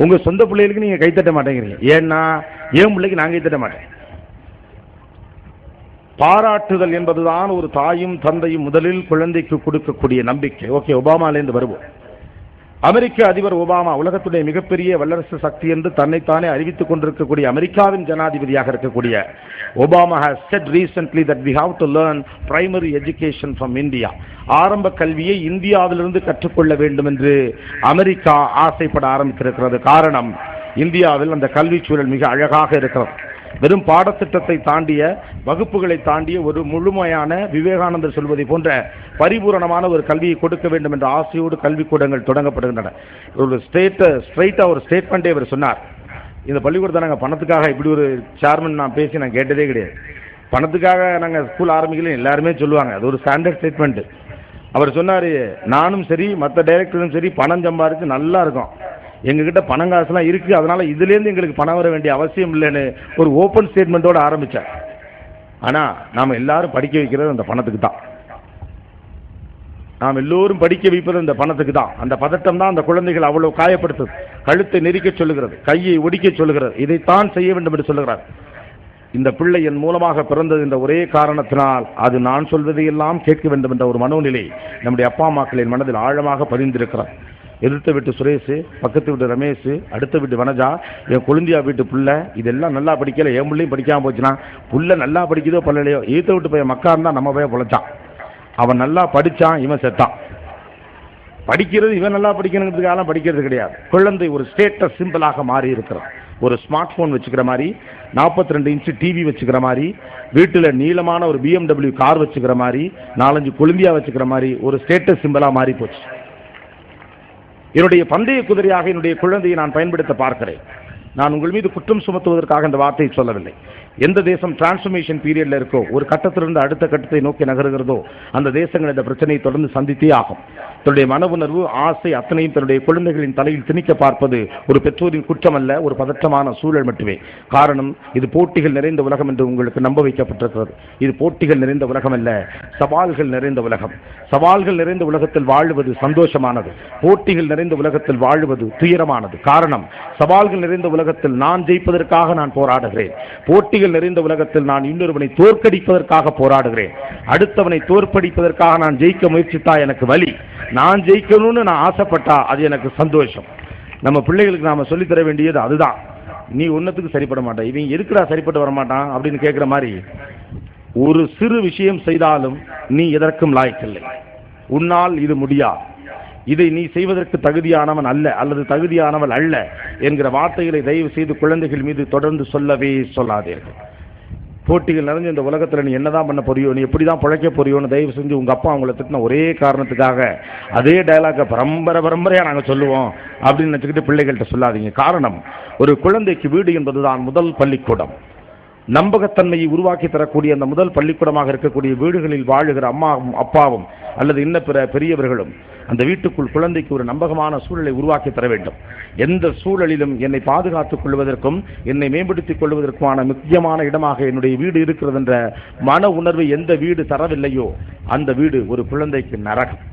உங்க சொந்த பிள்ளைகளுக்கு நீங்க கைத்தட்ட மாட்டேங்கிறீங்க. ஏன்னா என் பிள்ளைக்கு நான் கைத்தட்ட மாட்டேன். பாராட்டுதல் என்பதுதான் ஒரு தாயும் தந்தையும் முதலில் குழந்தைக்கு கொடுக்கக்கூடிய நம்பிக்கை. ஓகே, ஒபாமாலேருந்து வருவோம். அமெரிக்க அதிபர் ஒபாமா உலகத்துடைய மிகப்பெரிய வல்லரசு சக்தி என்று தன்னைத்தானே அறிவித்துக் கொண்டிருக்கக்கூடிய அமெரிக்காவின் ஜனாதிபதியாக இருக்கக்கூடிய Obama has said recently that we have to learn primary education from India. ஆரம்ப கல்வியை இந்தியாவிலிருந்து கற்றுக்கொள்ள வேண்டும் என்று அமெரிக்கா ஆசைப்பட ஆரம்பித்திருக்கிறது. காரணம், இந்தியாவில் அந்த கல்வி சூழல் மிக அழகாக இருக்கிறது. வெறும் பாடத்திட்டத்தை தாண்டிய, வகுப்புகளை தாண்டிய ஒரு முழுமையான, விவேகானந்தர் சொல்வதை போன்ற பரிபூரணமான ஒரு கல்வியை கொடுக்க வேண்டும் என்ற ஆசையோடு கல்விக்கூடங்கள் தொடங்கப்படுகின்றன. ஒரு ஸ்ட்ரைட்டா ஒரு ஸ்டேட்மெண்டே அவர் சொன்னார். இந்த பள்ளிக்கூடத்தை நாங்கள் பணத்துக்காக, இப்படி ஒரு சேர்மன் நான் பேசி நான் கேட்டதே கிடையாது. பணத்துக்காக நாங்கள் ஸ்கூல் ஆரம்பிக்கல எல்லாருமே சொல்லுவாங்க, அது ஒரு ஸ்டாண்டர்ட் ஸ்டேட்மெண்ட். அவர் சொன்னார், நானும் சரி மற்ற டைரக்டரும் சரி பணம் சம்பாதிச்சு நல்லா இருக்கும், எங்ககிட்ட பணம் காசுலாம் இருக்கு, அதனால இதுலேருந்து எங்களுக்கு பணம் வர வேண்டிய அவசியம் இல்லைன்னு ஒரு ஓப்பன் ஸ்டேட்மெண்ட்டோட ஆரம்பிச்சார். ஆனா நாம எல்லாரும் படிக்க வைக்கிறது அந்த பணத்துக்கு தான். நாம் எல்லோரும் படிக்க வைப்பது அந்த பணத்துக்கு தான். அந்த பதட்டம் தான் அந்த குழந்தைகள் அவ்வளவு காயப்படுத்துது. கழுத்தை நெரிக்க சொல்லுகிறது, கையை ஒடிக்க சொல்லுகிறது, இதைத்தான் செய்ய வேண்டும் என்று சொல்லுகிறார். இந்த பிள்ளை என் மூலமாக பிறந்தது என்ற ஒரே காரணத்தினால் அது நான் சொல்வதையெல்லாம் கேட்க வேண்டும் என்ற ஒரு மனோநிலை நம்முடைய அப்பா அம்மாக்களின் மனதில் ஆழமாக பதிந்திருக்கிறார். எதிர்த்த வீட்டு சுரேஷ், பக்கத்து வீட்டு ரமேஷ், அடுத்த வீட்டு வனஜா, என் கொழுந்தியா வீட்டு புள்ள, இதெல்லாம் நல்லா படிக்கல, என் பிள்ளையும் படிக்காம போச்சுன்னா, புள்ள நல்லா படிக்குதோ பல்லலையோ, எதிர்த்த வீட்டு பையன் மக்கா இருந்தா நம்ம பையன் பொழைச்சான், அவன் நல்லா படிச்சான், இவன் செத்தான். படிக்கிறது இவன் நல்லா படிக்கணுங்கிறதுக்காக படிக்கிறது கிடையாது. குழந்தை ஒரு ஸ்டேட்டஸ் சிம்பிளாக மாறி இருக்கிறது. ஒரு ஸ்மார்ட் போன் வச்சுக்கிற மாதிரி, 42 இன்ச்சு டிவி வச்சுக்கிற மாதிரி, வீட்டில் நீளமான ஒரு BMW கார் வச்சுக்கிற மாதிரி, 4-5 கொழுந்தியா வச்சுக்கிற மாதிரி ஒரு ஸ்டேட்டஸ் சிம்பிளா மாறி போச்சு. என்னுடைய பந்தய குதிரையாக என்னுடைய குழந்தையை நான் பயன்படுத்த பார்க்கிறேன். நான் உங்கள் மீது குற்றம் சுமத்துவதற்காக இந்த வார்த்தையை சொல்லவில்லை. எந்த தேசம் டிரான்ஸ்ஃபர்மேஷன் பீரியட்ல இருக்கோ, ஒரு கட்டத்திலிருந்து அடுத்த கட்டத்தை நோக்கி நகருகிறதோ, அந்த தேசங்கள் இந்த பிரச்சனையை தொடர்ந்து சந்தித்தே ஆகும். தன்னுடைய மன உணர்வு, ஆசை அத்தனையும் தன்னுடைய குழந்தைகளின் தலையில் திணிக்க பார்ப்பது ஒரு பெற்றோரின் குற்றம் அல்ல, ஒரு பதற்றமான சூழல் மட்டுமே. காரணம், இது போட்டிகள் நிறைந்த உலகம் என்று உங்களுக்கு நம்ப வைக்கப்பட்டிருக்கிறது. இது போட்டிகள் நிறைந்த உலகம் அல்ல, சவால்கள் நிறைந்த உலகம். சவால்கள் நிறைந்த உலகத்தில் வாழுவது சந்தோஷமானது, போட்டிகள் நிறைந்த உலகத்தில் வாழுவது துயரமானது. காரணம், சவால்கள் நிறைந்த உலகத்தில் நான் ஜெயிப்பதற்காக நான் போராடுகிறேன், போட்டிகள் நிறைந்த உலகத்தில் நான் இன்னொருவனை தோற்கடிப்பதற்காக போராடுகிறேன். அடுத்தவனை தோற்கடிப்பதற்காக நான் ஜெயிக்க முயற்சித்தா எனக்கு வலி, நான் ஜெயிக்கணும்னு நான் ஆசைப்பட்டா அது எனக்கு சந்தோஷம். நம்ம பிள்ளைகளுக்கு நாம சொல்லித்தர வேண்டியது அதுதான். நீ ஒன்னத்துக்கு சரிப்பட மாட்டான், இவன் எதுக்குடா சரிப்பட்டு வர மாட்டான் அப்படின்னு கேட்கிற மாதிரி, ஒரு சிறு விஷயம் செய்தாலும் நீ எதற்கும் லாய்க்கில்லை, உன்னால் இது முடியாது, இதை நீ செய்வதற்கு தகுதியானவன் அல்ல அல்லது தகுதியானவள் அல்ல என்கிற வார்த்தைகளை தயவு செய்து குழந்தைகள் மீது தொடர்ந்து சொல்லவே சொல்லாதீர்கள். போட்டிகள் நிறைஞ்ச இந்த உலகத்தில் நீ என்னதான் பண்ண போறியோ, நீ எப்படிதான் பிழைக்க போறியோன்னு தயவு செஞ்சு உங்க அப்பா அவங்களை திட்டின ஒரே காரணத்துக்காக அதே டயலாக பரம்பரையா நாங்கள் சொல்லுவோம் அப்படின்னு நினைச்சுக்கிட்டு பிள்ளைகள்கிட்ட சொல்லாதீங்க. காரணம், ஒரு குழந்தைக்கு வீடு என்பதுதான் முதல் பள்ளிக்கூடம். நம்பகத்தன்மையை உருவாக்கி தரக்கூடிய அந்த முதல் பள்ளிக்கூடமாக இருக்கக்கூடிய வீடுகளில் வாழுகிற அம்மாவும் அப்பாவும் அல்லது இன்ன பிற பெரியவர்களும் அந்த வீட்டுக்குள் குழந்தைக்கு ஒரு நம்பகமான சூழலை உருவாக்கி தர வேண்டும். எந்த சூழலிலும் என்னை பாதுகாத்துக் கொள்வதற்கும் என்னை மேம்படுத்திக் கொள்வதற்குமான முக்கியமான இடமாக என்னுடைய வீடு இருக்கிறது என்ற மன உணர்வை எந்த வீடு தரவில்லையோ அந்த வீடு ஒரு குழந்தைக்கு நரகம்.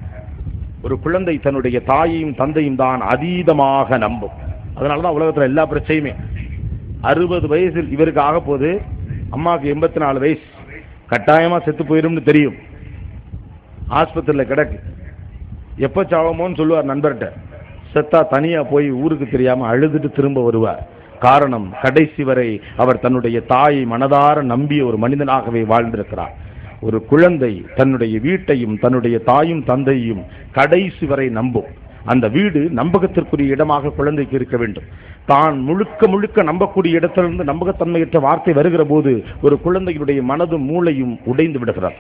ஒரு குழந்தை தன்னுடைய தாயையும் தந்தையும் தான் அதீதமாக நம்பும். அதனாலதான் உலகத்துல எல்லா பிரச்சனையுமே 60 வயசில் இவருக்கு ஆக போது, அம்மாவுக்கு 84 வயசு, கட்டாயமா செத்து போயிரும்னு தெரியும், ஆஸ்பத்திரியில் கிடக்கு, எப்ப சாவமோன்னு சொல்லுவார் நண்பர்கிட்ட, செத்தா தனியா போய் ஊருக்கு தெரியாம அழுதுட்டு திரும்ப வருவார். காரணம், கடைசி வரை அவர் தன்னுடைய தாயை மனதார நம்பிய ஒரு மனிதனாகவே வாழ்ந்திருக்கிறார். ஒரு குழந்தை தன்னுடைய வீட்டையும் தன்னுடைய தாயும் தந்தையும் கடைசி வரை நம்பும். அந்த வீடு நம்பகத்திற்குரிய இடமாக குழந்தைக்கு இருக்க வேண்டும். தான் முழுக்க முழுக்க நம்பக்கூடிய இடத்திலிருந்து நம்பகத்தன்மையற்ற வார்த்தை வருகிற போது ஒரு குழந்தையுடைய மனதும் மூளையும் உடைந்து விடுகிறார்.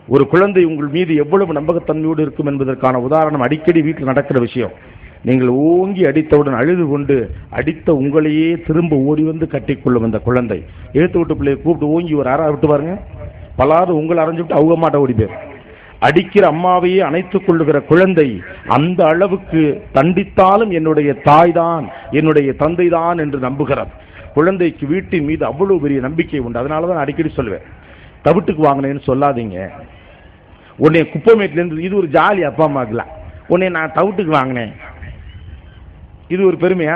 ஒரு குழந்தை உங்கள் மீது எவ்வளவு நம்பகத்தன்மையோடு இருக்கும் என்பதற்கான உதாரணம் அடிக்கடி வீட்டில் நடக்கிற விஷயம். நீங்கள் ஓங்கி அடித்தவுடன் அழுது கொண்டு அடித்த உங்களையே திரும்ப ஓடி வந்து கட்டிக்கொள்ளும் அந்த குழந்தை. எழுத்து விட்டு பிள்ளையை கூப்பிட்டு ஓங்கி ஒரு அரை விட்டு பாருங்க, பலாறு உங்களை அரைஞ்சுட்டு அவங்க மாட்ட ஓடி போயிரு. அடிக்கிற அம்மாவையே அணைத்துக் கொள்ளுகிற குழந்தை அந்த அளவுக்கு தண்டித்தாலும் என்னுடைய தாய் தான் என்னுடைய தந்தை தான் என்று நம்புகிறார். குழந்தைக்கு வீட்டின் மீது அவ்வளவு பெரிய நம்பிக்கை உண்டு. அதனாலதான் அடிக்கடி சொல்லுவேன், தவிட்டுக்கு வாங்கினேன்னு சொல்லாதீங்க. உன்னை குப்பைமேட்ல இருந்து, இது ஒரு ஜாலி அப்பா அம்மாக்கலாம், உன்னை நான் தவிட்டுக்கு வாங்கினேன், இது ஒரு பெருமையா?